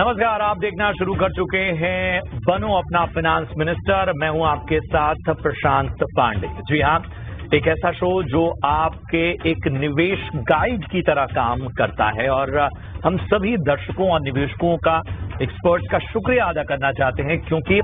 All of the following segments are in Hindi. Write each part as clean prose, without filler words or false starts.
नमस्कार, आप देखना शुरू कर चुके हैं बनो अपना फाइनेंस मिनिस्टर। मैं हूं आपके साथ प्रशांत पांडे। जी हाँ, एक ऐसा शो जो आपके एक निवेश गाइड की तरह काम करता है और हम सभी दर्शकों और निवेशकों का, एक्सपर्ट्स का शुक्रिया अदा करना चाहते हैं, क्योंकि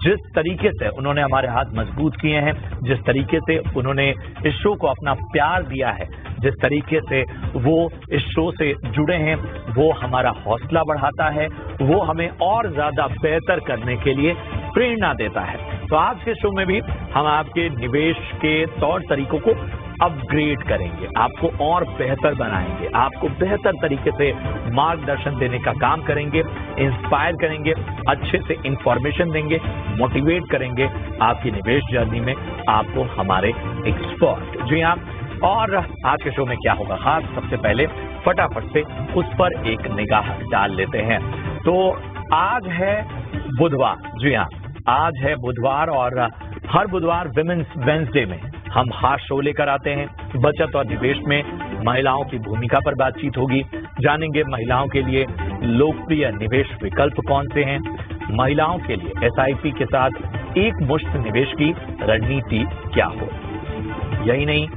जिस तरीके से उन्होंने हमारे हाथ मजबूत किए हैं, जिस तरीके से उन्होंने इस शो को अपना प्यार दिया है, जिस तरीके से वो इस शो से जुड़े हैं, वो हमारा हौसला बढ़ाता है, वो हमें और ज्यादा बेहतर करने के लिए प्रेरणा देता है। तो आज के शो में भी हम आपके निवेश के तौर तरीकों को अपग्रेड करेंगे, आपको और बेहतर बनाएंगे, आपको बेहतर तरीके से मार्गदर्शन देने का काम करेंगे, इंस्पायर करेंगे, अच्छे से इंफॉर्मेशन देंगे, मोटिवेट करेंगे आपकी निवेश जर्नी में आपको हमारे एक्सपर्ट। जी हाँ, और आज के शो में क्या होगा खास, सबसे पहले फटाफट से उस पर एक निगाह डाल लेते हैं। तो आज है बुधवार। जी हाँ, आज है बुधवार और हर बुधवार विमेंस वेडनेसडे में हम खास शो लेकर आते हैं। बचत और निवेश में महिलाओं की भूमिका पर बातचीत होगी, जानेंगे महिलाओं के लिए लोकप्रिय निवेश विकल्प कौन से हैं, महिलाओं के लिए एसआईपी के साथ एक मुश्त निवेश की रणनीति क्या हो। यही नहीं,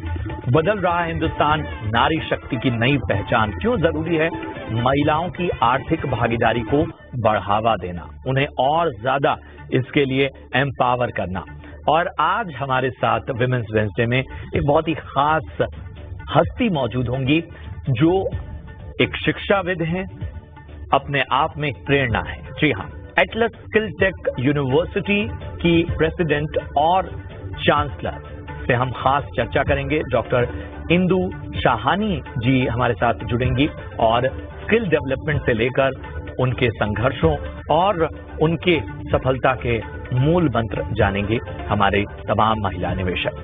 बदल रहा हिंदुस्तान, नारी शक्ति की नई पहचान क्यों जरूरी है, महिलाओं की आर्थिक भागीदारी को बढ़ावा देना, उन्हें और ज्यादा इसके लिए एम्पावर करना। और आज हमारे साथ विमेंस वेडनेसडे में एक बहुत ही खास हस्ती मौजूद होंगी जो एक शिक्षाविद हैं, अपने आप में एक प्रेरणा है। जी हाँ, एटलस स्किल टेक यूनिवर्सिटी की प्रेसिडेंट और चांसलर से हम खास चर्चा करेंगे। डॉक्टर इंदु शाहानी जी हमारे साथ जुड़ेंगी और स्किल डेवलपमेंट से लेकर उनके संघर्षों और उनके सफलता के मूल मंत्र जानेंगे हमारे तमाम महिला निवेशक।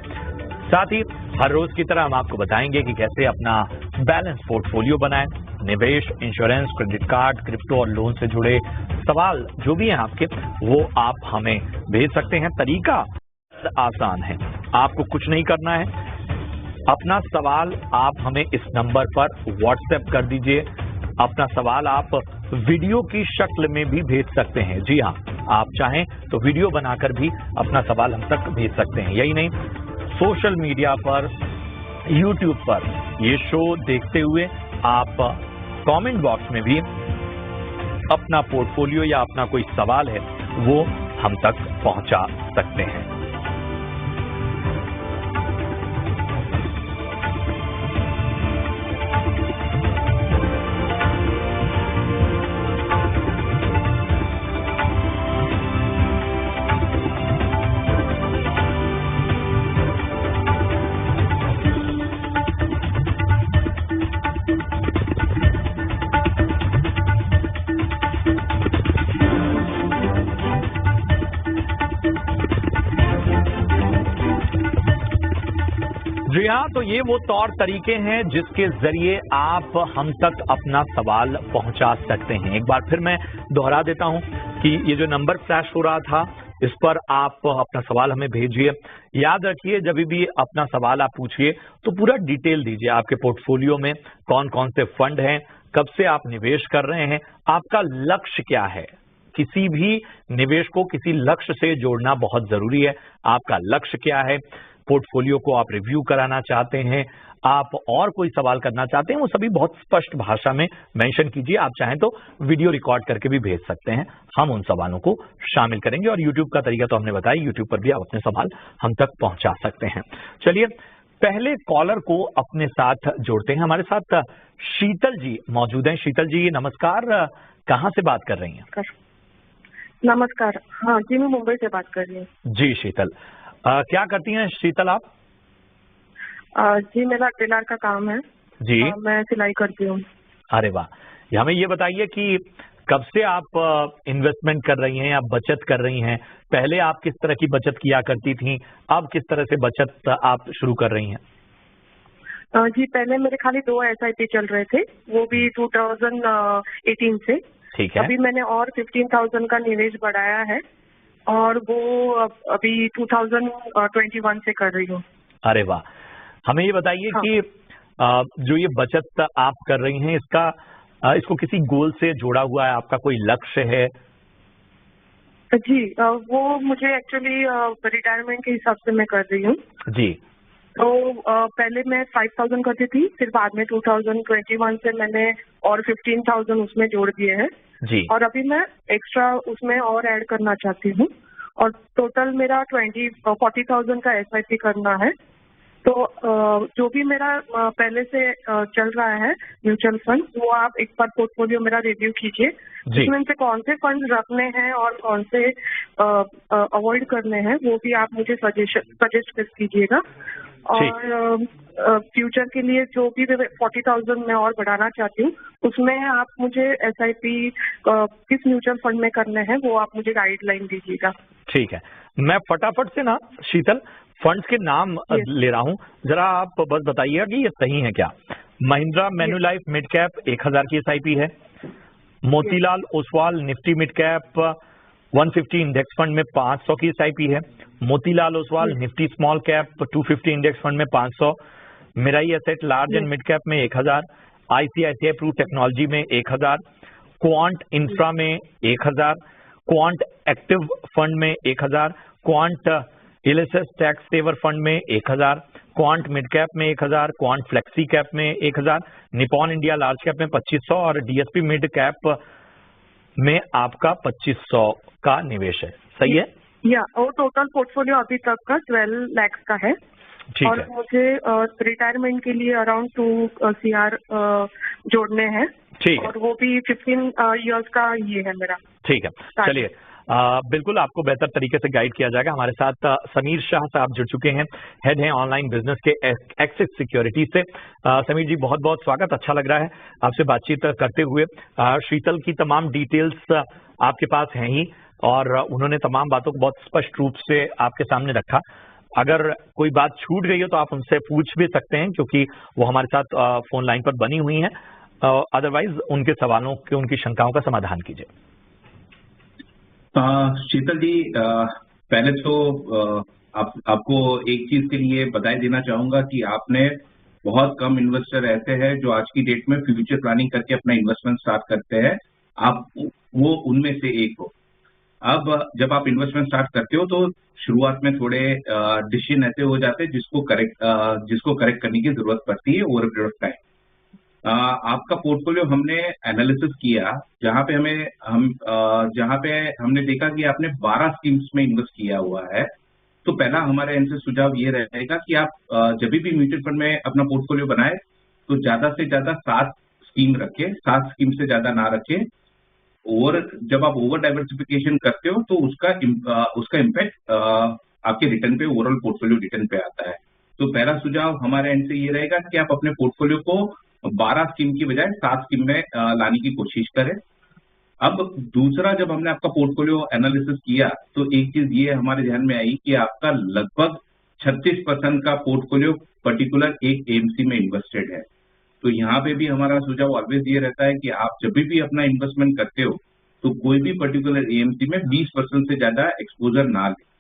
साथ ही हर रोज की तरह हम आपको बताएंगे कि कैसे अपना बैलेंस पोर्टफोलियो बनाएं। निवेश, इंश्योरेंस, क्रेडिट कार्ड, क्रिप्टो और लोन से जुड़े सवाल जो भी हैं आपके, वो आप हमें भेज सकते हैं। तरीका आसान है, आपको कुछ नहीं करना है, अपना सवाल आप हमें इस नंबर पर व्हाट्सएप कर दीजिए। अपना सवाल आप वीडियो की शक्ल में भी भेज सकते हैं। जी हाँ, आप चाहें तो वीडियो बनाकर भी अपना सवाल हम तक भेज सकते हैं। यही नहीं, सोशल मीडिया पर, यूट्यूब पर ये शो देखते हुए आप कमेंट बॉक्स में भी अपना पोर्टफोलियो या अपना कोई सवाल है वो हम तक पहुंचा सकते हैं। जी हाँ, तो ये वो तौर तरीके हैं जिसके जरिए आप हम तक अपना सवाल पहुंचा सकते हैं। एक बार फिर मैं दोहरा देता हूं कि ये जो नंबर फ्लैश हो रहा था, इस पर आप अपना सवाल हमें भेजिए। याद रखिए, जब भी अपना सवाल आप पूछिए तो पूरा डिटेल दीजिए। आपके पोर्टफोलियो में कौन कौन से फंड हैं, कब से आप निवेश कर रहे हैं, आपका लक्ष्य क्या है। किसी भी निवेश को किसी लक्ष्य से जोड़ना बहुत जरूरी है। आपका लक्ष्य क्या है, पोर्टफोलियो को आप रिव्यू कराना चाहते हैं, आप और कोई सवाल करना चाहते हैं, वो सभी बहुत स्पष्ट भाषा में मेंशन कीजिए। आप चाहें तो वीडियो रिकॉर्ड करके भी भेज सकते हैं, हम उन सवालों को शामिल करेंगे। और यूट्यूब का तरीका तो हमने बताया, यूट्यूब पर भी आप अपने सवाल हम तक पहुंचा सकते हैं। चलिए, पहले कॉलर को अपने साथ जोड़ते हैं। हमारे साथ शीतल जी मौजूद हैं। शीतल जी नमस्कार, कहाँ से बात कर रही हैं? नमस्कार। हाँ जी, मैं मुंबई से बात कर रही हूँ। जी शीतल, क्या करती हैं शीतल आप? जी, मेरा टेलर का काम है जी। मैं सिलाई करती हूँ। अरे वाह, हमें ये बताइए कि कब से आप इन्वेस्टमेंट कर रही हैं या बचत कर रही हैं? पहले आप किस तरह की बचत किया करती थी, अब किस तरह से बचत आप शुरू कर रही हैं? जी, पहले मेरे खाली 2 SIP चल रहे थे, वो भी 2018 से। ठीक है। अभी मैंने और 15,000 का निवेश बढ़ाया है और वो अभी 2021 से कर रही हूँ। अरे वाह, हमें ये बताइए कि जो ये बचत आप कर रही हैं, इसका इसको किसी गोल से जोड़ा हुआ है, आपका कोई लक्ष्य है? जी, वो मुझे एक्चुअली रिटायरमेंट के हिसाब से मैं कर रही हूँ। जी। तो पहले मैं 5,000 करती थी, फिर बाद में 2021 से मैंने और 15,000 उसमें जोड़ दिए हैं। जी। और अभी मैं एक्स्ट्रा उसमें और ऐड करना चाहती हूँ, और टोटल मेरा 40,000 का SIP करना है। तो जो भी मेरा पहले से चल रहा है म्यूचुअल फंड, वो आप एक बार पोर्टफोलियो मेरा रिव्यू कीजिए, जिसमें से कौन से फंड रखने हैं और कौन से अवॉइड करने हैं, वो भी आप मुझे सजेस्ट कर कीजिएगा। और फ्यूचर के लिए जो भी 40,000 मैं और बढ़ाना चाहती हूँ, उसमें आप मुझे SIP किस म्यूचुअल फंड में करने हैं, वो आप मुझे गाइडलाइन दीजिएगा। ठीक है, मैं फटाफट से ना शीतल फंड्स के नाम ले रहा हूं, जरा आप बस बताइएगा कि ये सही है क्या। महिंद्रा मैन्युलाइफ मिड कैप 1,000 की SIP है। Motilal Oswal Nifty mid cap 150 index fund में 500 की SIP है। Motilal Oswal Nifty small cap 250 index fund में 500। Mirae asset large and mid cap में 1,000। ICICI प्रू टेक्नोलॉजी में 1,000। क्वांट इंफ्रा में 1,000। क्वांट एक्टिव फंड में 1,000। Quant LSS tax saver fund में 1,000। क्वांट मिड कैप में 1,000। क्वांट फ्लेक्सी कैप में 1,000। निपॉन इंडिया लार्ज कैप में 2,500 और DSP मिड कैप में आपका 2,500 का निवेश है। सही है? या और टोटल पोर्टफोलियो अभी तक का 12 लाख का है। ठीक और है। मुझे रिटायरमेंट के लिए अराउंड 2 CR जोड़ने हैं। ठीक है। और वो भी 15 इयर्स का ये है मेरा। ठीक है, चलिए बिल्कुल आपको बेहतर तरीके से गाइड किया जाएगा। हमारे साथ समीर शाह साहब जुड़ चुके हैं, हेड हैं ऑनलाइन बिजनेस के एक्सिस सिक्योरिटी से। समीर जी बहुत बहुत स्वागत, अच्छा लग रहा है आपसे बातचीत करते हुए। शीतल की तमाम डिटेल्स आपके पास हैं ही, और उन्होंने तमाम बातों को बहुत स्पष्ट रूप से आपके सामने रखा। अगर कोई बात छूट गई हो तो आप उनसे पूछ भी सकते हैं, क्योंकि वो हमारे साथ फोन लाइन पर बनी हुई हैं। अदरवाइज उनके सवालों के, उनकी शंकाओं का समाधान कीजिए। शीतल जी, पहले तो आपको एक चीज के लिए बधाई देना चाहूंगा कि आपने बहुत कम इन्वेस्टर ऐसे हैं जो आज की डेट में फ्यूचर प्लानिंग करके अपना इन्वेस्टमेंट स्टार्ट करते हैं। आप वो उनमें से एक हो। अब जब आप इन्वेस्टमेंट स्टार्ट करते हो तो शुरुआत में थोड़े डिसीजन ऐसे हो जाते हैं जिसको करेक्ट करने की जरूरत पड़ती है ओवर पीरियड ऑफ टाइम। आपका पोर्टफोलियो हमने एनालिसिस किया, जहां पे हमने देखा कि आपने 12 स्कीम्स में इन्वेस्ट किया हुआ है। तो पहला हमारे एंड से सुझाव ये रहेगा कि आप जब भी म्यूचुअल फंड में अपना पोर्टफोलियो बनाए तो ज्यादा से ज्यादा 7 स्कीम रखें, 7 स्कीम से ज्यादा ना रखें। और जब आप ओवर डाइवर्सिफिकेशन करते हो तो उसका इम्पैक्ट आपके रिटर्न पे, ओवरऑल पोर्टफोलियो रिटर्न पे आता है। तो पहला सुझाव हमारे एंड से ये रहेगा कि आप अपने पोर्टफोलियो को 12 स्कीम की बजाय 7 स्कीम में लाने की कोशिश करें। अब दूसरा, जब हमने आपका पोर्टफोलियो एनालिसिस किया तो एक चीज ये हमारे ध्यान में आई कि आपका लगभग 36% का पोर्टफोलियो पर्टिकुलर एक AMC में इन्वेस्टेड है। तो यहाँ पे भी हमारा सुझाव ऑलवेज ये रहता है कि आप जब भी अपना इन्वेस्टमेंट करते हो तो कोई भी पर्टिकुलर AMC में 20% से ज्यादा एक्सपोजर ना ले।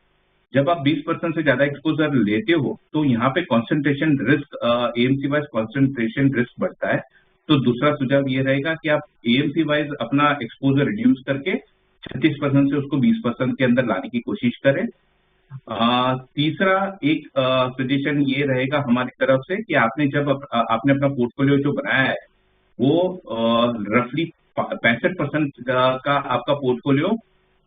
जब आप 20% से ज्यादा एक्सपोजर लेते हो तो यहाँ पे concentration risk, AMC wise concentration risk बढ़ता है। तो दूसरा सुझाव ये रहेगा कि आप AMC वाइज अपना एक्सपोजर रिड्यूस करके 36% से उसको 20% के अंदर लाने की कोशिश करें। तीसरा एक सजेशन ये रहेगा हमारी तरफ से कि आपने अपना पोर्टफोलियो जो बनाया है वो रफली 65% का आपका पोर्टफोलियो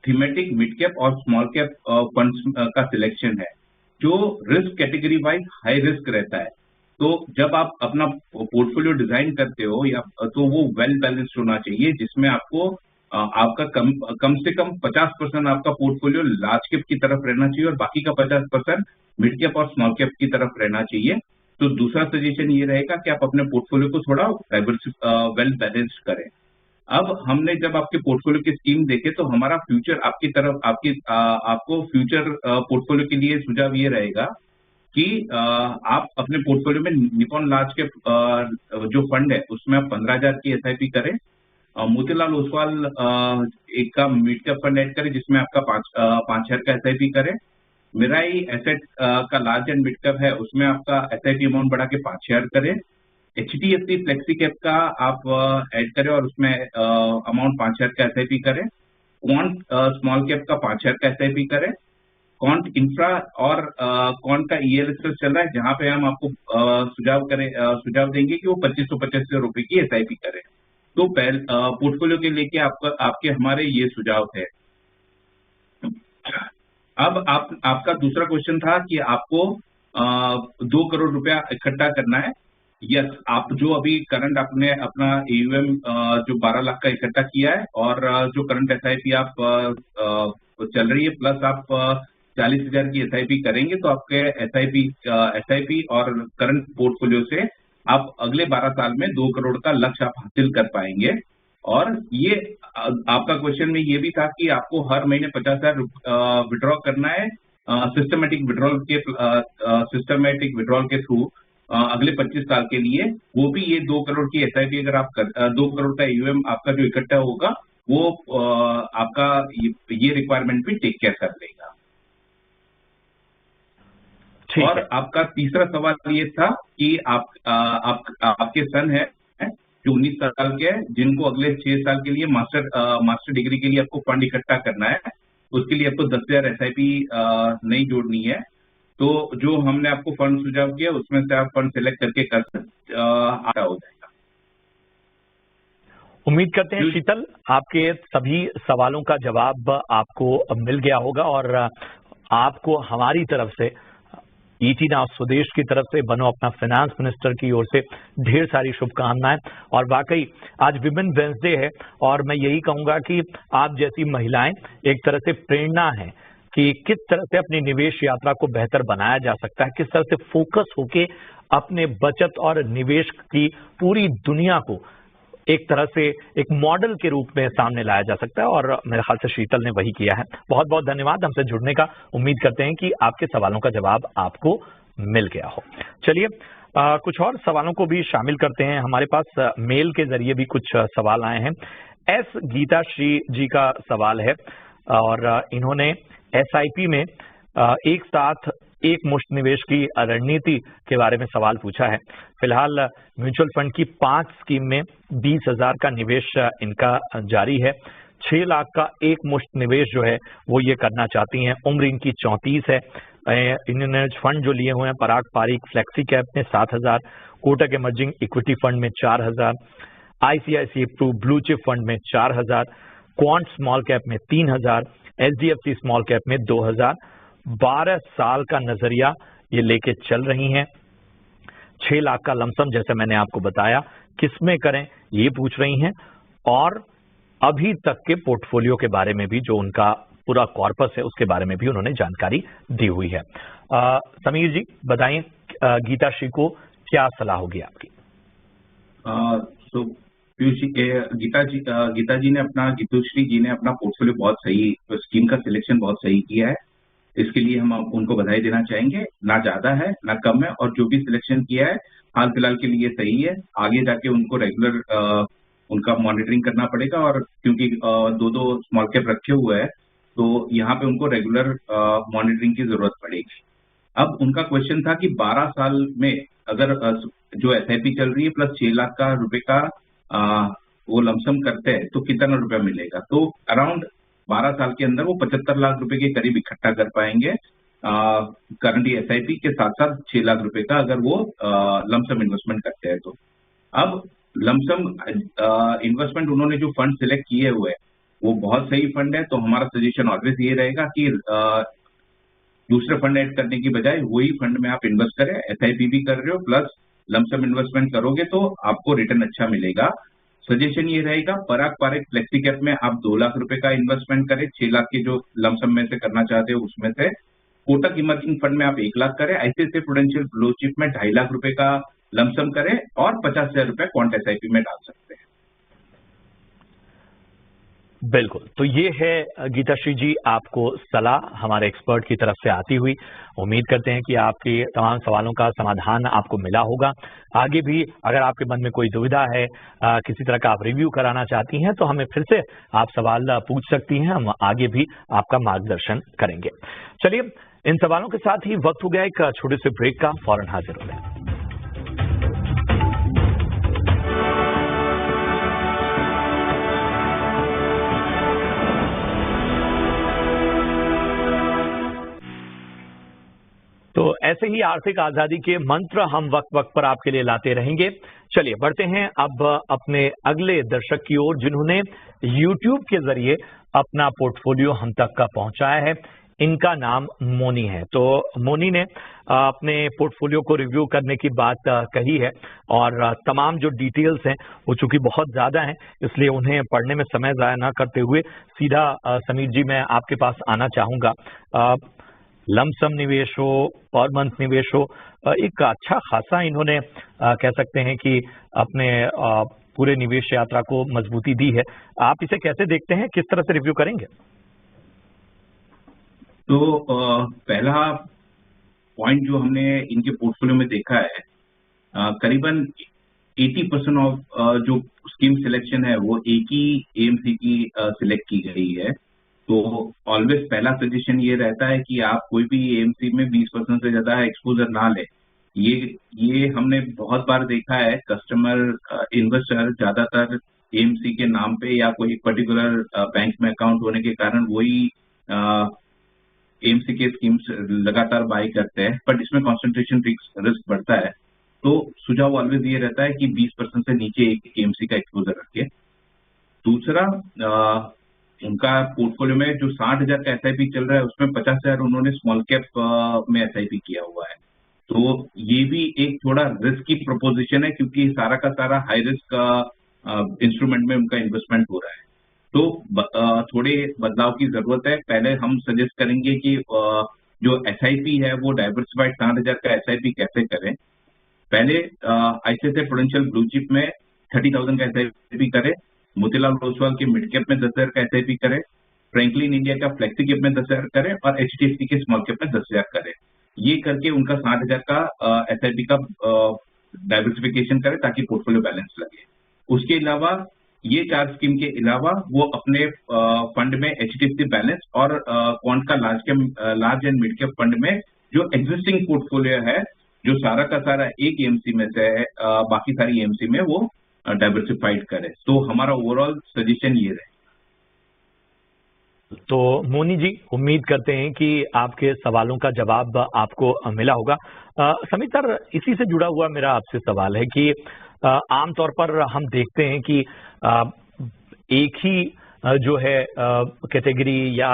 थीमेटिक मिड कैप और स्मॉल कैप फंड्स का सिलेक्शन है, जो risk category wise high risk रहता है। तो जब आप अपना पोर्टफोलियो डिजाइन करते हो तो वो वेल बैलेंस्ड होना चाहिए, जिसमें आपको आपका कम से कम 50% आपका पोर्टफोलियो लार्ज कैप की तरफ रहना चाहिए और बाकी का 50% मिड कैप और स्मॉल कैप की तरफ रहना चाहिए। तो दूसरा सजेशन ये रहेगा कि आप अपने पोर्टफोलियो को थोड़ा वेल बैलेंस्ड करें। अब हमने जब आपके पोर्टफोलियो की स्कीम देखे तो हमारा फ्यूचर आपको फ्यूचर पोर्टफोलियो के लिए सुझाव ये रहेगा कि आप अपने पोर्टफोलियो में निपॉन लार्ज कैप जो फंड है उसमें आप 15,000 की SIP करें। मोतीलाल ओसवाल एक का मिड कैप फंड ऐड करें जिसमें आपका 5,000 का SIP करें। मिराई एसेट का लार्ज एंड मिड कैप है, उसमें आपका SIP अमाउंट बढ़ा के 5,000 करें। HDFC फ्लेक्सी कैप का आप ऐड करें और उसमें अमाउंट 5,000 का SIP करें। क्वांट स्मॉल कैप का 5,000 का SIP करें। क्वांट इंफ्रा और क्वांट का ELSS चल रहा है, जहां पे हम आपको सुझाव देंगे कि वो 2,500 रुपए की SIP करें। तो पोर्टफोलियो के लेके आपके हमारे ये सुझाव थे। अब आपका दूसरा क्वेश्चन था कि आपको 2 करोड़ रुपया इकट्ठा करना है। यस, आप जो अभी करंट आपने अपना AUM जो 12 लाख का इकट्ठा किया है और जो करंट SIP आप चल रही है, प्लस आप 40,000 की SIP करेंगे, तो आपके SIP और करंट पोर्टफोलियो से आप अगले 12 साल में 2 करोड़ का लक्ष्य आप हासिल कर पाएंगे। और ये आपका क्वेश्चन में ये भी था कि आपको हर महीने 50,000 विड्रॉ करना है सिस्टमेटिक विड्रॉल के थ्रू अगले 25 साल के लिए। वो भी ये 2 करोड़ की SIP अगर आप 2 करोड़ का AUM आपका जो इकट्ठा होगा, वो आपका ये रिक्वायरमेंट भी टेक केयर कर लेगा। और आपका तीसरा सवाल ये था कि आपके सन है जो 19 साल के हैं, जिनको अगले 6 साल के लिए मास्टर डिग्री के लिए आपको फंड इकट्ठा करना है। उसके लिए आपको 10,000 SIP नहीं जोड़नी है। तो जो हमने आपको फंड सुझाव किया, उसमें से आप फंड सिलेक्ट करके कर सकते हो जाएगा। उम्मीद करते हैं शीतल, आपके सभी सवालों का जवाब आपको मिल गया होगा और आपको हमारी तरफ से, ET Now स्वदेश की तरफ से, बनो अपना फाइनेंस मिनिस्टर की ओर से ढेर सारी शुभकामनाएं। और वाकई आज विमेन वेंसडे है और मैं यही कहूंगा कि आप जैसी महिलाएं एक तरह से प्रेरणा है कि किस तरह से अपनी निवेश यात्रा को बेहतर बनाया जा सकता है, किस तरह से फोकस होके अपने बचत और निवेश की पूरी दुनिया को एक तरह से एक मॉडल के रूप में सामने लाया जा सकता है। और मेरे ख्याल से शीतल ने वही किया है। बहुत बहुत धन्यवाद हमसे जुड़ने का। उम्मीद करते हैं कि आपके सवालों का जवाब आपको मिल गया हो। चलिए कुछ और सवालों को भी शामिल करते हैं। हमारे पास मेल के जरिए भी कुछ सवाल आए हैं। S गीता श्री जी का सवाल है और इन्होंने SIP में एक साथ एक मुश्त निवेश की रणनीति के बारे में सवाल पूछा है। फिलहाल म्यूचुअल फंड की 5 स्कीम में 20,000 का निवेश इनका जारी है। 6 लाख का एक मुश्त निवेश जो है वो ये करना चाहती हैं। उम्र इनकी 34 है। इन्होंने फंड जो लिए हुए हैं, पराग पारिक फ्लेक्सी कैप में 7,000, कोटक इमर्जिंग इक्विटी फंड में 4,000, ICICI Pru blue chip fund में 4,000, क्वांट स्मॉल कैप में 3,000, HDFC स्मॉल कैप में 2,000। 12 साल का नजरिया ये लेके चल रही हैं। 6 लाख का लमसम, जैसे मैंने आपको बताया, किसमें करें ये पूछ रही हैं। और अभी तक के पोर्टफोलियो के बारे में भी, जो उनका पूरा कॉर्पस है, उसके बारे में भी उन्होंने जानकारी दी हुई है। समीर जी बताइए, गीता श्री को क्या सलाह होगी आपकी? गीतुश्री जी ने अपना पोर्टफोलियो बहुत सही, स्कीम का सिलेक्शन बहुत सही किया है। इसके लिए हम उनको बधाई देना चाहेंगे। ना ज्यादा है ना कम है, और जो भी सिलेक्शन किया है हाल फिलहाल के लिए सही है। आगे जाके उनको रेगुलर उनका मॉनिटरिंग करना पड़ेगा, और क्योंकि 2 स्मॉल कैप रखे हुए हैं, तो यहाँ पे उनको रेगुलर मॉनिटरिंग की जरूरत पड़ेगी। अब उनका क्वेश्चन था कि 12 साल में अगर जो SIP चल रही है प्लस 6 लाख का रुपए का वो लमसम करते हैं, तो कितना रुपया मिलेगा। तो अराउंड 12 साल के अंदर वो 75 लाख रुपए के करीब इकट्ठा कर पाएंगे करंट SIP के साथ साथ 6 लाख रुपए का, अगर वो लमसम इन्वेस्टमेंट करते हैं। तो अब लमसम इन्वेस्टमेंट उन्होंने जो फंड सिलेक्ट किए हुए हैं वो बहुत सही फंड है। तो हमारा सजेशन ऑलवेज ये रहेगा कि दूसरे फंड ऐड करने की बजाय वही फंड में आप इन्वेस्ट करें। SIP भी कर रहे हो प्लस लमसम इन्वेस्टमेंट करोगे तो आपको रिटर्न अच्छा मिलेगा। सजेशन ये रहेगा, पराग पारिक फ्लेक्सी कैप में आप 2 लाख रुपए का इन्वेस्टमेंट करें। 6 लाख के जो लमसम में से करना चाहते हो उसमें से। कोटक इमर्जिंग फंड में आप 1 लाख करें। ICICI प्रूडेंशियल ब्लू चिप में 2.5 लाख रुपए का लमसम करें और 50,000 रुपए क्वांट SIP में डाल सकते हैं। बिल्कुल, तो ये है गीताश्री जी आपको सलाह हमारे एक्सपर्ट की तरफ से आती हुई। उम्मीद करते हैं कि आपके तमाम सवालों का समाधान आपको मिला होगा। आगे भी अगर आपके मन में कोई दुविधा है, किसी तरह का आप रिव्यू कराना चाहती हैं, तो हमें फिर से आप सवाल पूछ सकती हैं। हम आगे भी आपका मार्गदर्शन करेंगे। चलिए, इन सवालों के साथ ही वक्त हो गया एक छोटे से ब्रेक का। फौरन हाजिर हो गए। तो ऐसे ही आर्थिक आजादी के मंत्र हम वक्त वक्त पर आपके लिए लाते रहेंगे। चलिए बढ़ते हैं अब अपने अगले दर्शक की ओर, जिन्होंने YouTube के जरिए अपना पोर्टफोलियो हम तक का पहुंचाया है। इनका नाम मोनी है। तो मोनी ने अपने पोर्टफोलियो को रिव्यू करने की बात कही है और तमाम जो डिटेल्स हैं वो चूंकि बहुत ज्यादा हैं, इसलिए उन्हें पढ़ने में समय जाया ना करते हुए सीधा समीर जी मैं आपके पास आना चाहूंगा। लमसम निवेश हो, पर मंथ निवेश हो, एक अच्छा खासा इन्होंने कह सकते हैं कि अपने पूरे निवेश यात्रा को मजबूती दी है। आप इसे कैसे देखते हैं, किस तरह से रिव्यू करेंगे? तो पहला पॉइंट जो हमने इनके पोर्टफोलियो में देखा है, करीबन 80% ऑफ जो स्कीम सिलेक्शन है वो एक ही एएमसी की सिलेक्ट की गई है। तो ऑलवेज पहला सजेशन ये रहता है कि आप कोई भी एएमसी में 20% से ज्यादा एक्सपोजर ना ले। ये हमने बहुत बार देखा है, कस्टमर इन्वेस्टर ज्यादातर एएमसी के नाम पे या कोई पर्टिकुलर बैंक में अकाउंट होने के कारण वही एएमसी के स्कीम्स लगातार बाई करते हैं, बट इसमें कॉन्सेंट्रेशन रिस्क बढ़ता है। तो सुझाव ऑलवेज ये रहता है कि 20% से नीचे एक एएमसी का एक्सपोजर रखे। दूसरा, उनका पोर्टफोलियो में जो 60,000 का एसआईपी चल रहा है उसमें 50,000 उन्होंने स्मॉल कैप में एसआईपी किया हुआ है। तो ये भी एक थोड़ा रिस्की प्रोपोजिशन है, क्योंकि सारा का सारा हाई रिस्क इंस्ट्रूमेंट में उनका इन्वेस्टमेंट हो रहा है। तो थोड़े बदलाव की जरूरत है। पहले हम सजेस्ट करेंगे कि जो एसआईपी है वो डाइवर्सिफाइड 60,000 का एसआईपी कैसे करें। पहले आईसीआईसीआई प्रूडेंशियल ब्लू चिप में 30,000 का एसआईपी करें, मोतीलाल ओसवाल के मिड कैप में 10,000 का एसआईपी करें, फ्रैंकलिन इंडिया का फ्लेक्सी कैप में 10,000 करें और एचडीएफसी के स्मॉल कैप में 10,000 करें। ये करके उनका 60,000 का एसआईपी का डाइवर्सिफिकेशन करें ताकि पोर्टफोलियो बैलेंस लगे। उसके अलावा ये 4 स्कीम के अलावा वो अपने फंड में एचडीएफसी बैलेंस और क्वांट का large and mid cap fund में जो एग्जिस्टिंग पोर्टफोलियो है, जो सारा का सारा एक एएमसी में से है, बाकी सारी एएमसी में वो डाइवर्सिफाइड करे। तो हमारा ओवरऑल सजेशन ये रहे। तो मोनी जी, उम्मीद करते हैं कि आपके सवालों का जवाब आपको मिला होगा। समीर सर, इसी से जुड़ा हुआ मेरा आपसे सवाल है कि आमतौर पर हम देखते हैं कि एक ही जो है कैटेगरी या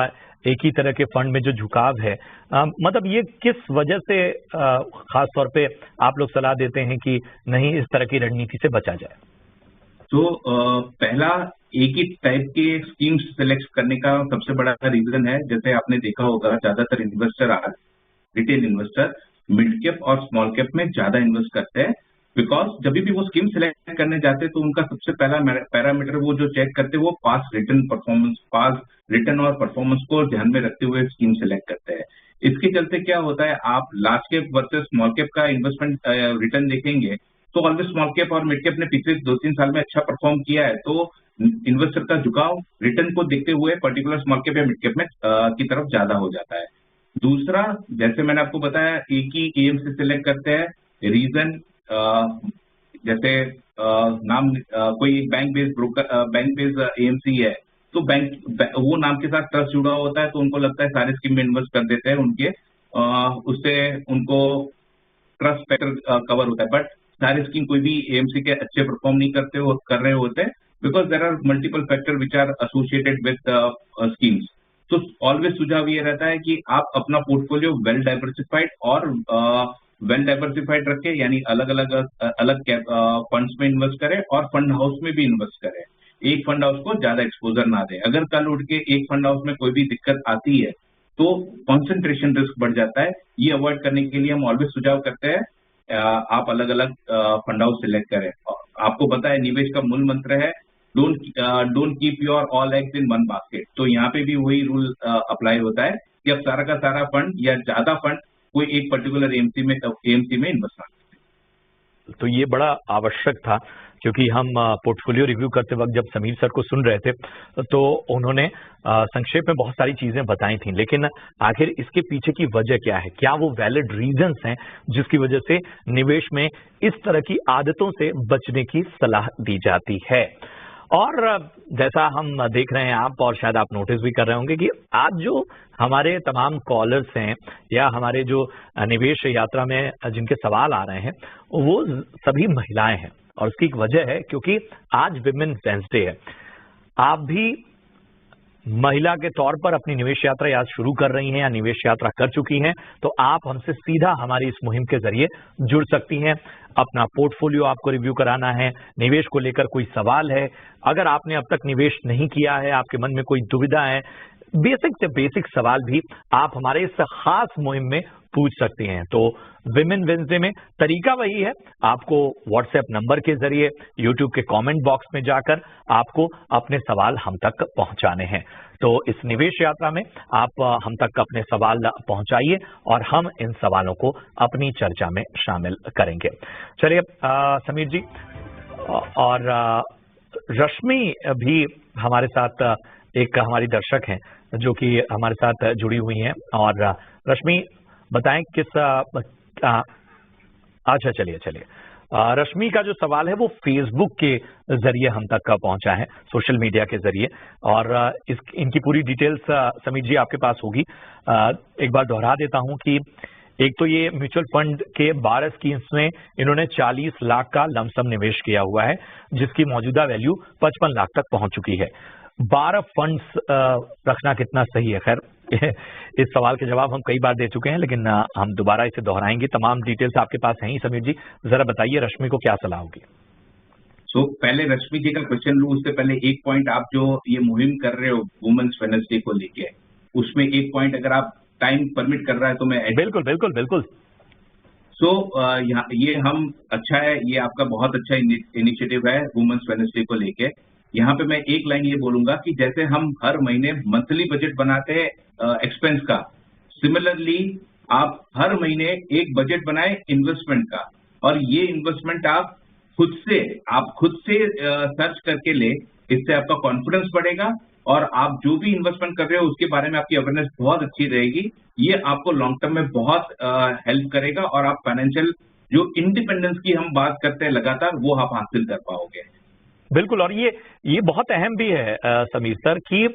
एक ही तरह के फंड में जो झुकाव है, मतलब ये किस वजह से खास तौर पे आप लोग सलाह देते हैं कि नहीं, इस तरह की रणनीति से बचा जाए? तो पहला, एक ही टाइप के स्कीम्स सेलेक्ट करने का सबसे बड़ा रीजन है, जैसे आपने देखा होगा ज्यादातर investor retail investor mid cap और स्मॉल कैप में ज्यादा इन्वेस्ट करते हैं। बिकॉज जब भी वो स्कीम सिलेक्ट करने जाते हैं तो उनका सबसे पहला पैरामीटर वो जो चेक करते हैं वो पास रिटर्न और परफॉर्मेंस को ध्यान में रखते हुए स्कीम सिलेक्ट करते हैं। इसके चलते क्या होता है, आप large cap versus small cap का इन्वेस्टमेंट रिटर्न देखेंगे तो ऑलवेज स्मॉल कैप और मिड कैप ने पिछले 2-3 साल में अच्छा परफॉर्म किया है। तो इन्वेस्टर का झुकाव रिटर्न को देखते हुए पर्टिकुलर स्मॉल कैप या मिड कैप में की तरफ ज्यादा हो जाता है। दूसरा, जैसे मैंने आपको बताया, एक ही एएमसी सिलेक्ट करते हैं। रीजन जैसे नाम कोई बैंक बेस्ड एएमसी है तो बैंक वो नाम के साथ ट्रस्ट जुड़ा होता है, तो उनको लगता है सारे स्कीम में इन्वेस्ट कर देते हैं उनके, उससे उनको ट्रस्ट फैक्टर कवर होता है। बट सारे स्कीम कोई भी एएमसी के अच्छे परफॉर्म नहीं कर रहे होते, because there are multiple factor which are associated with schemes. तो ऑलवेज सुझाव ये रहता है कि आप अपना पोर्टफोलियो वेल डाइवर्सिफाइड रखें, यानी अलग अलग फंड्स में इन्वेस्ट करें और फंड हाउस में भी इन्वेस्ट करें। एक फंड हाउस को ज्यादा एक्सपोजर ना दें। अगर कल उठ के एक फंड हाउस में कोई भी दिक्कत आती है तो कॉन्सेंट्रेशन रिस्क बढ़ जाता है। ये अवॉइड करने के लिए हम ऑलवेज सुझाव करते हैं आप अलग अलग फंड हाउस सिलेक्ट करें। आपको पता है निवेश का मूल मंत्र है don't keep your all eggs in one basket. तो यहाँ पे भी वही रूल अप्लाई होता है कि अब सारा का सारा फंड या ज्यादा फंड कोई एक पर्टिकुलर एएमसी में इन्वेस्ट कर सकते हैं। तो ये बड़ा आवश्यक था, क्योंकि हम पोर्टफोलियो रिव्यू करते वक्त जब समीर सर को सुन रहे थे तो उन्होंने संक्षेप में बहुत सारी चीजें बताई थी, लेकिन आखिर इसके पीछे की वजह क्या है, क्या वो वैलिड रीजंस हैं जिसकी वजह से निवेश में इस तरह की आदतों से बचने की सलाह दी जाती है। और जैसा हम देख रहे हैं आप, और शायद आप नोटिस भी कर रहे होंगे कि आज जो हमारे तमाम कॉलर्स हैं या हमारे जो निवेश यात्रा में जिनके सवाल आ रहे हैं वो सभी महिलाएं हैं। और उसकी एक वजह है क्योंकि आज विमेन वेंसडे है। आप भी महिला के तौर पर अपनी निवेश यात्रा या शुरू कर रही हैं या निवेश यात्रा कर चुकी हैं, तो आप हमसे सीधा हमारी इस मुहिम के जरिए जुड़ सकती हैं। अपना पोर्टफोलियो आपको रिव्यू कराना है, निवेश को लेकर कोई सवाल है, अगर आपने अब तक निवेश नहीं किया है, आपके मन में कोई दुविधा है, बेसिक से बेसिक सवाल भी आप हमारे इस खास मुहिम में पूछ सकती हैं। तो विमेन वेंसडे में तरीका वही है, आपको व्हाट्सएप नंबर के जरिए यूट्यूब के कमेंट बॉक्स में जाकर आपको अपने सवाल हम तक पहुंचाने हैं। तो इस निवेश यात्रा में आप हम तक अपने सवाल पहुंचाइए और हम इन सवालों को अपनी चर्चा में शामिल करेंगे। चलिए समीर जी और रश्मि भी हमारे साथ एक हमारी दर्शक हैं जो कि हमारे साथ जुड़ी हुई हैं। और रश्मि बताएं किस अच्छा चलिए रश्मि का जो सवाल है वो फेसबुक के जरिए हम तक पहुंचा है, सोशल मीडिया के जरिए। और इनकी पूरी डिटेल्स समीर जी आपके पास होगी। एक बार दोहरा देता हूं कि एक तो ये म्यूचुअल फंड के 12 स्कीम्स में इन्होंने 40 लाख का लमसम निवेश किया हुआ है, जिसकी मौजूदा वैल्यू 55 लाख तक पहुंच चुकी है। 12 फंड्स रखना कितना सही है? खैर इस सवाल के जवाब हम कई बार दे चुके हैं, लेकिन हम दोबारा इसे दोहराएंगे। तमाम डिटेल्स आपके पास हैं ही समीर जी, जरा बताइए रश्मि को क्या सलाह होगी। पहले रश्मि जी का क्वेश्चन लूं उससे पहले एक पॉइंट, आप जो ये मुहिम कर रहे हो वुमेन्स वेडनेसडे को लेके, उसमें एक पॉइंट अगर आप टाइम परमिट कर रहा है तो मैं बिल्कुल बिल्कुल बिल्कुल। यहाँ ये हम अच्छा है, ये आपका बहुत अच्छा इनिशिएटिव है वुमेन्स वेडनेसडे को लेके। यहाँ पे मैं एक लाइन ये बोलूंगा कि जैसे हम हर महीने मंथली बजट बनाते हैं एक्सपेंस का, सिमिलरली आप हर महीने एक बजट बनाए इन्वेस्टमेंट का, और ये इन्वेस्टमेंट आप खुद से सर्च करके ले, इससे आपका कॉन्फिडेंस बढ़ेगा और आप जो भी इन्वेस्टमेंट कर रहे हो उसके बारे में आपकी अवेयरनेस बहुत अच्छी रहेगी। ये आपको लॉन्ग टर्म में बहुत हेल्प करेगा और आप फाइनेंशियल जो इंडिपेंडेंस की हम बात करते हैं लगातार, वो आप हासिल कर पाओगे। बिल्कुल, और ये बहुत अहम भी है समीर सर कि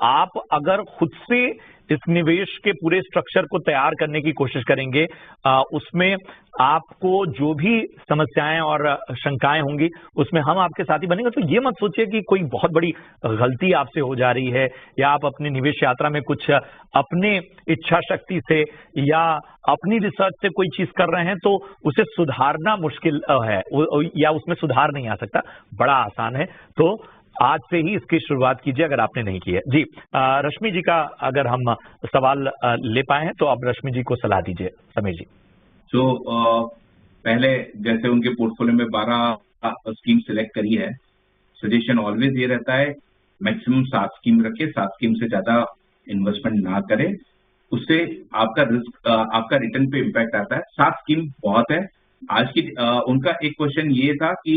आप अगर खुद से इस निवेश के पूरे स्ट्रक्चर को तैयार करने की कोशिश करेंगे, उसमें आपको जो भी समस्याएं और शंकाएं होंगी उसमें हम आपके साथी बनेंगे। तो ये मत सोचिए कि कोई बहुत बड़ी गलती आपसे हो जा रही है या आप अपनी निवेश यात्रा में कुछ अपने इच्छा शक्ति से या अपनी रिसर्च से कोई चीज कर रहे हैं तो उसे सुधारना मुश्किल है या उसमें सुधार नहीं आ सकता। बड़ा आसान है, तो आज से ही इसकी शुरुआत कीजिए अगर आपने नहीं की है। जी रश्मि जी का अगर हम सवाल ले पाए हैं तो अब रश्मि जी को सलाह दीजिए समीर जी। पहले जैसे उनके पोर्टफोलियो में 12 स्कीम सिलेक्ट करी है, सजेशन ऑलवेज ये रहता है मैक्सिमम 7 स्कीम रखे, 7 स्कीम से ज्यादा इन्वेस्टमेंट ना करें, उससे आपका रिस्क आपका रिटर्न पे इम्पैक्ट आता है। 7 स्कीम बहुत है। आज की उनका एक क्वेश्चन ये था कि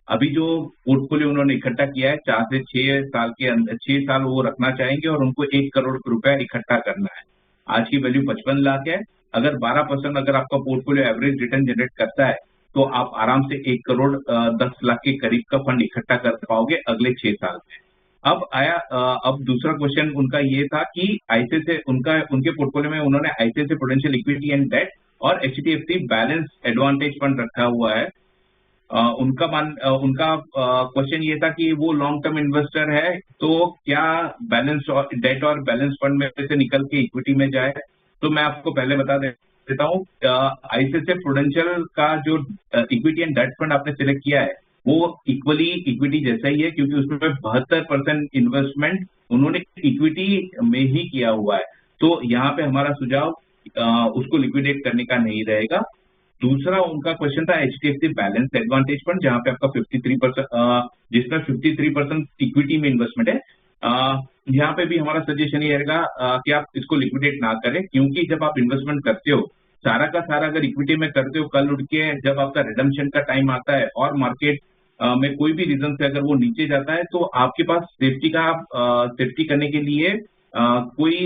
अभी जो पोर्टफोलियो उन्होंने इकट्ठा किया है 4 से 6 साल के अंदर 6 साल वो रखना चाहेंगे और उनको 1 करोड़ रुपया इकट्ठा करना है। आज की वैल्यू 55 लाख है। अगर 12% अगर आपका पोर्टफोलियो एवरेज रिटर्न जनरेट करता है तो आप आराम से 1 करोड़ 10 लाख के करीब का फंड इकट्ठा कर पाओगे अगले 6 साल में। अब दूसरा क्वेश्चन उनका ये था कि आईसीआईसीआई उनके पोर्टफोलियो में उन्होंने ICICI Prudential equity and debt और एचडीएफसी बैलेंस एडवांटेज फंड रखा हुआ है। उनका क्वेश्चन ये था कि वो लॉन्ग टर्म इन्वेस्टर है तो क्या बैलेंस और डेट और बैलेंस फंड में से निकल के इक्विटी में जाए। तो मैं आपको पहले बता देता हूँ, आईसीआईसीआई प्रूडेंशियल का जो इक्विटी एंड डेट फंड आपने सिलेक्ट किया है वो इक्वली इक्विटी जैसा ही है, क्योंकि उसमें 72% इन्वेस्टमेंट उन्होंने इक्विटी में ही किया हुआ है। तो यहाँ पे हमारा सुझाव उसको लिक्विडेट करने का नहीं रहेगा। दूसरा उनका क्वेश्चन था एचडीएफसी बैलेंस एडवांटेज फंड, जहां पे आपका 53% जिसमें 53% इक्विटी में इन्वेस्टमेंट है। यहाँ पे भी हमारा सजेशन ये रहेगा कि आप इसको लिक्विडेट ना करें, क्योंकि जब आप इन्वेस्टमेंट करते हो सारा का सारा अगर इक्विटी में करते हो, कल उठ के जब आपका रिडम्पशन का टाइम आता है और मार्केट में कोई भी रीजन से अगर वो नीचे जाता है तो आपके पास सेफ्टी करने के लिए कोई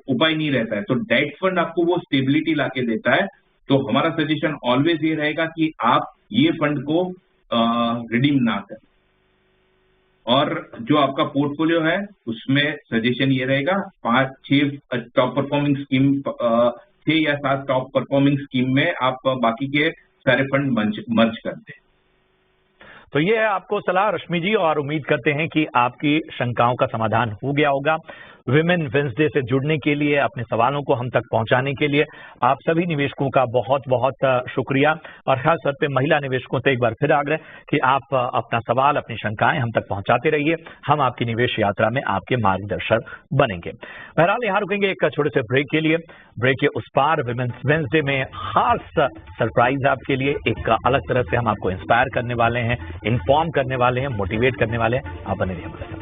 उपाय नहीं रहता है। तो डेट फंड आपको वो स्टेबिलिटी लाके देता है। तो हमारा सजेशन ऑलवेज ये रहेगा कि आप ये फंड को रिडीम ना करें। और जो आपका पोर्टफोलियो है उसमें सजेशन ये रहेगा 5-6 टॉप परफॉर्मिंग स्कीम, 6 या 7 टॉप परफॉर्मिंग स्कीम में आप बाकी के सारे फंड मर्ज कर दें। तो ये है आपको सलाह रश्मि जी, और उम्मीद करते हैं कि आपकी शंकाओं का समाधान हो गया होगा। विमेन वेंसडे से जुड़ने के लिए, अपने सवालों को हम तक पहुंचाने के लिए आप सभी निवेशकों का बहुत बहुत शुक्रिया, और खास तौर पे महिला निवेशकों से एक बार फिर आग्रह कि आप अपना सवाल, अपनी शंकाएं हम तक पहुंचाते रहिए। हम आपकी निवेश यात्रा में आपके मार्गदर्शक बनेंगे। बहरहाल यहाँ रुकेंगे एक छोटे से ब्रेक के लिए। ब्रेक के उस पार विमेन्स वेंसडे में खास सरप्राइज आपके लिए, एक अलग तरह से हम आपको इंस्पायर करने वाले हैं, इन्फॉर्म करने वाले हैं, मोटिवेट करने वाले हैं। आप बने रहिए हमारे साथ।